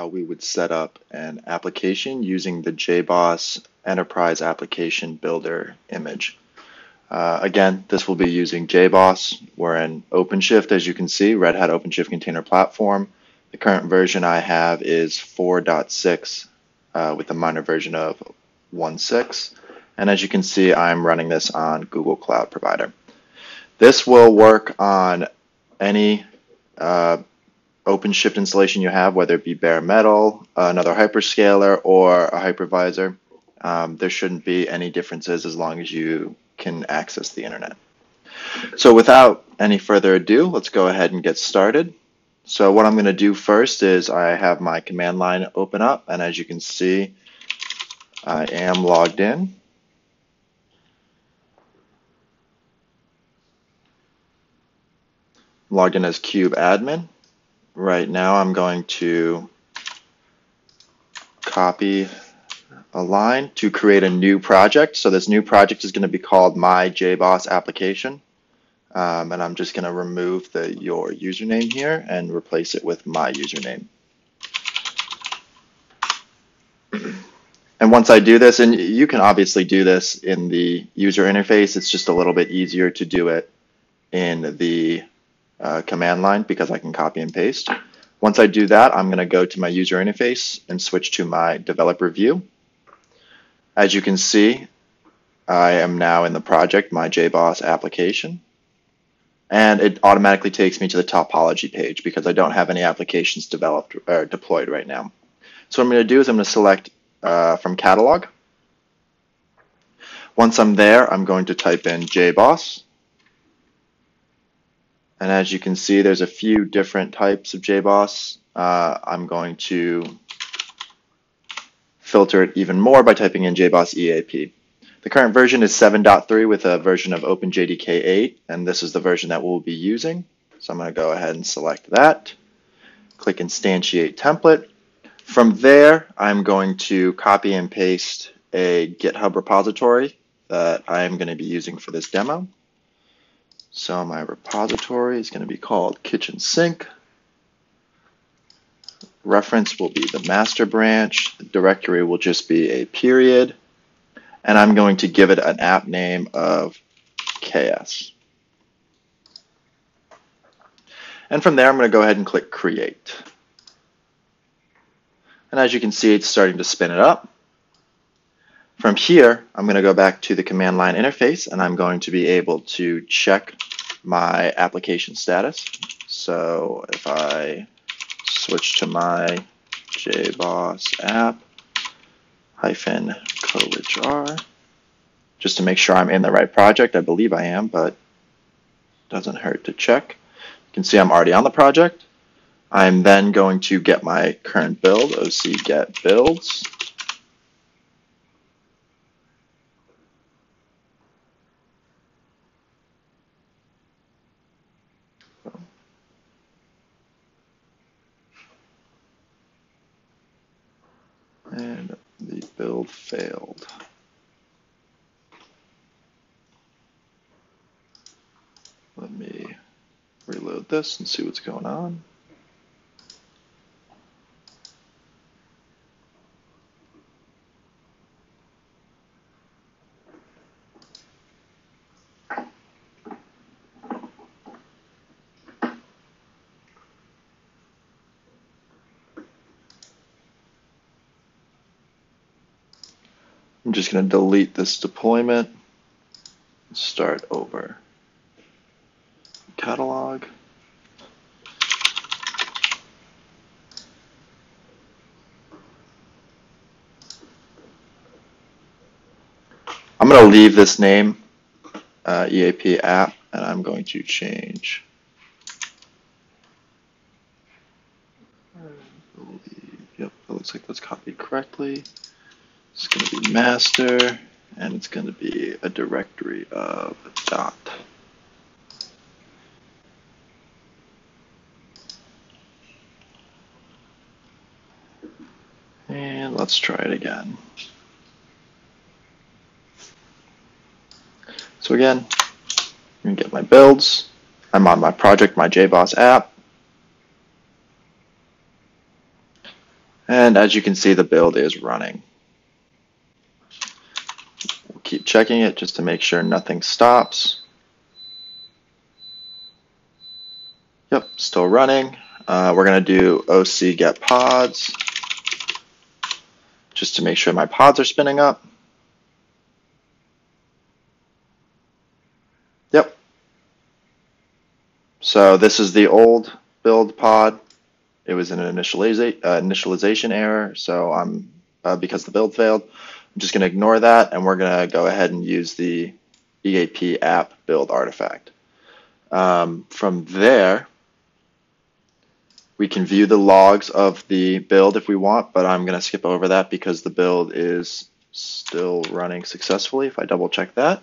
how we would set up an application using the JBoss Enterprise Application Builder image. Again, this will be using JBoss. We're in OpenShift, as you can see, Red Hat OpenShift Container Platform. The current version I have is 4.6 with a minor version of 1.6. And as you can see, I'm running this on Google Cloud Provider. This will work on any OpenShift installation you have, whether it be bare metal, another hyperscaler, or a hypervisor. There shouldn't be any differences as long as you can access the internet. So without any further ado, let's go ahead and get started. So what I'm going to do first is I have my command line open up, and as you can see, I am logged in. Logged in as Cube admin. Right now I'm going to copy a line to create a new project. So this new project is going to be called My JBoss Application. And I'm just going to remove your username here and replace it with my username. And once I do this, and you can obviously do this in the user interface, it's just a little bit easier to do it in the command line because I can copy and paste. Once I do that, I'm going to go to my user interface and switch to my developer view. As you can see, I am now in the project, my JBoss application, and it automatically takes me to the topology page because I don't have any applications developed or deployed right now. So what I'm going to do is I'm going to select from catalog. Once I'm there, I'm going to type in JBoss. And as you can see, there's a few different types of JBoss. I'm going to filter it even more by typing in JBoss EAP. The current version is 7.3 with a version of OpenJDK 8, and this is the version that we'll be using. So I'm going to go ahead and select that. Click Instantiate Template. From there, I'm going to copy and paste a GitHub repository that I am going to be using for this demo. So my repository is going to be called Kitchen Sink. Reference will be the master branch. The directory will just be a period. And I'm going to give it an app name of KS. And from there, I'm going to go ahead and click Create. And as you can see, it's starting to spin it up. From here, I'm going to go back to the command line interface, and I'm going to be able to check my application status. So if I switch to my JBoss app -r, just to make sure I'm in the right project. I believe I am, but it doesn't hurt to check. You can see I'm already on the project. I'm then going to get my current build, OC get builds. And the build failed. Let me reload this and see what's going on. I'm just going to delete this deployment and start over. Catalog. I'm going to leave this name, EAP app, and I'm going to change. Yep, it looks like that's copied correctly. It's going to be master, and it's going to be a directory of dot. And let's try it again. So again, I'm going to get my builds. I'm on my project, my JBoss app. And as you can see, the build is running. We'll keep checking it just to make sure nothing stops. Yep, still running. We're going to do OC get pods just to make sure my pods are spinning up. Yep. So this is the old build pod. It was an initialization error, so because the build failed, I'm just going to ignore that, and we're going to go ahead and use the EAP app build artifact. From there, we can view the logs of the build if we want, but I'm going to skip over that because the build is still running successfully. If I double check that.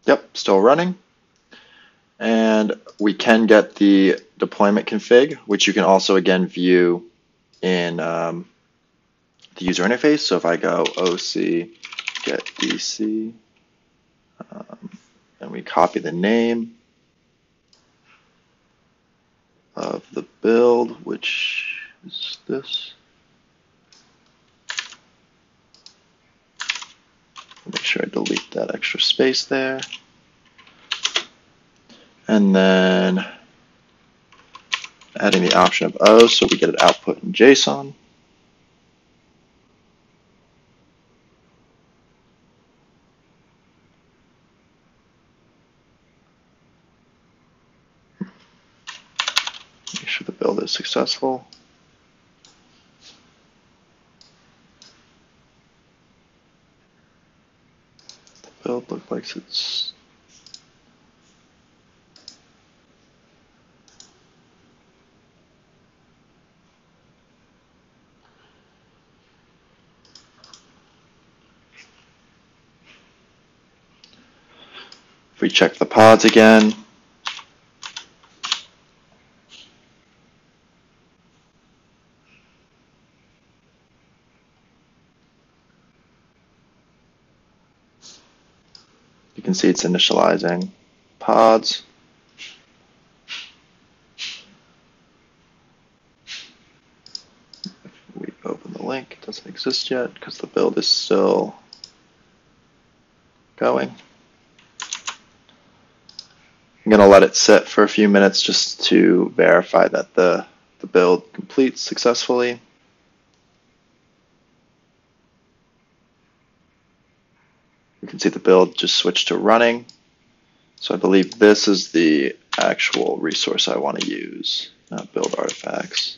Yep, still running. And we can get the deployment config, which you can also again view in the user interface. So if I go OC get DC, and we copy the name of the build, which is this. Make sure I delete that extra space there. And then adding the option of O so we get an output in JSON. Make sure the build is successful. The build looks like it's if we check the pods again, you can see it's initializing pods. If we open the link, it doesn't exist yet because the build is still going. I'm going to let it sit for a few minutes just to verify that the build completes successfully. You can see the build just switched to running. So I believe this is the actual resource I want to use, not build artifacts.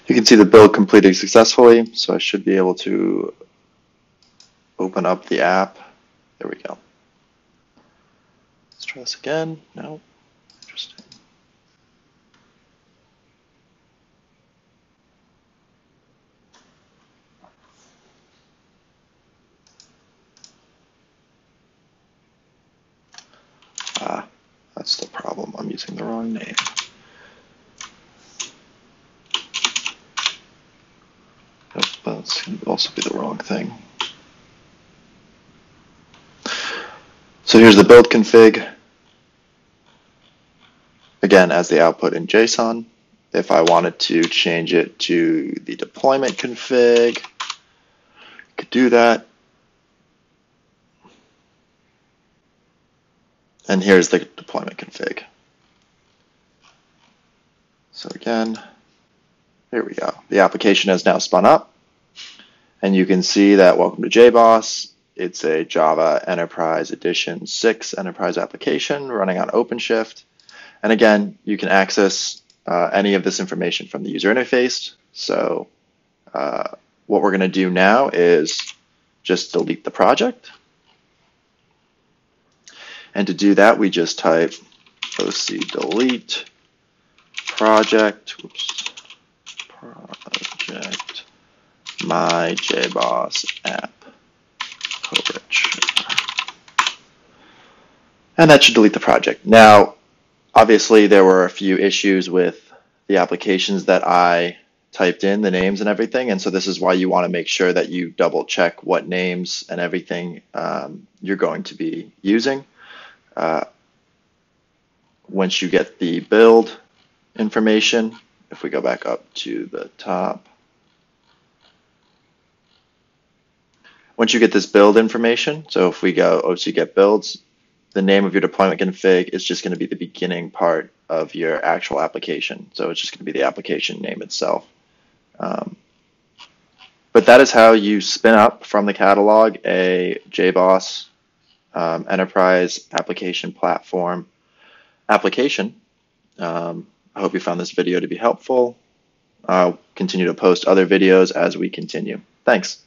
You can see the build completed successfully, so I should be able to open up the app. There we go. Let's try this again. No, interesting. That's the problem. I'm using the wrong name. Nope, that's going to also be the wrong thing. So here's the build config. Again, as the output in JSON. If I wanted to change it to the deployment config, I could do that. And here's the deployment config. So again, here we go. The application has now spun up. And you can see that welcome to JBoss. It's a Java Enterprise Edition 6 enterprise application running on OpenShift. And again, you can access any of this information from the user interface. So what we're going to do now is just delete the project. And to do that, we just type OC delete project, my JBoss app coverage. And that should delete the project. Now, obviously, there were a few issues with the applications that I typed in, the names and everything, and so this is why you want to make sure that you double check what names and everything you're going to be using. Once you get the build information, if we go back up to the top, once you get this build information, so if we go OC get builds, the name of your deployment config is just going to be the beginning part of your actual application. So it's just going to be the application name itself. But that is how you spin up from the catalog a JBoss Enterprise Application Platform application. I hope you found this video to be helpful. I'll continue to post other videos as we continue. Thanks.